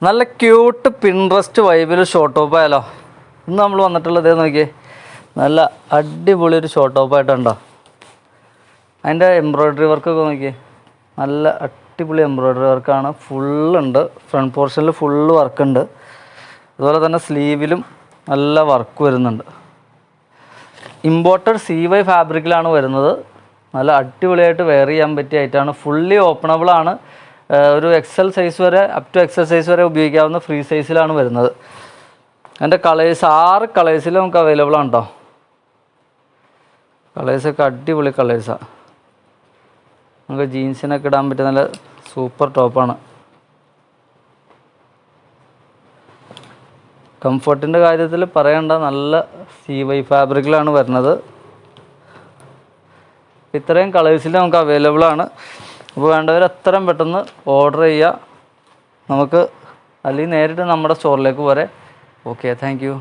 നല്ല cute Pinterest വൈബിൽ short top ആയാലോ. ഇന്ന് നമ്മൾ വന്നിട്ടുള്ളത് നോക്കിയേ, നല്ല അടിപൊളി ഒരു ഷോർട്ട് ടോപ്പ് ആയിട്ടുണ്ടോ. അതിൻ്റെ എംബ്രോയ്ഡറി വർക്കൊക്കെ നോക്കിയേ, നല്ല അടിപൊളി എംബ്രോയ്ഡറി വർക്കാണ്. ഫുള്ളുണ്ട്, ഫ്രണ്ട് പോർഷനിൽ ഫുള്ള് വർക്കുണ്ട്. അതുപോലെ തന്നെ സ്ലീവിലും നല്ല വർക്ക് വരുന്നുണ്ട്. ഇമ്പോർട്ടഡ് CY ഫാബ്രിക്കിലാണ് വരുന്നത്. നല്ല അടിപൊളിയായിട്ട് വെയർ ചെയ്യാൻ പറ്റിയ ഐറ്റമാണ്. ഫുള്ളി ഓപ്പണബിൾ ആണ്. ഒരു XL സൈസ് വരെ, അപ് ടു XL സൈസ് വരെ ഉപയോഗിക്കാവുന്ന ഫ്രീ സൈസിലാണ് വരുന്നത്. എൻ്റെ കളേഴ്സ് 6 കളേഴ്സിൽ നമുക്ക് അവൈലബിൾ ആണ് കേട്ടോ. കളേഴ്സൊക്കെ അടിപൊളി കളേഴ്സാണ്. നമുക്ക് ജീൻസിനൊക്കെ ഇടാൻ പറ്റിയ നല്ല സൂപ്പർ ടോപ്പാണ്. കംഫർട്ടിൻ്റെ കാര്യത്തിൽ പറയേണ്ട, നല്ല CY ഫാബ്രിക്കിലാണ് വരുന്നത്. ഇത്രയും കളേഴ്സിൽ നമുക്ക് അവൈലബിൾ ആണ്. അപ്പോൾ വേണ്ടവർ എത്രയും പെട്ടെന്ന് ഓർഡർ ചെയ്യുക. നമുക്ക് അല്ലെങ്കിൽ നേരിട്ട് നമ്മുടെ സ്റ്റോറിലേക്ക് പോരെ. Okay, thank you.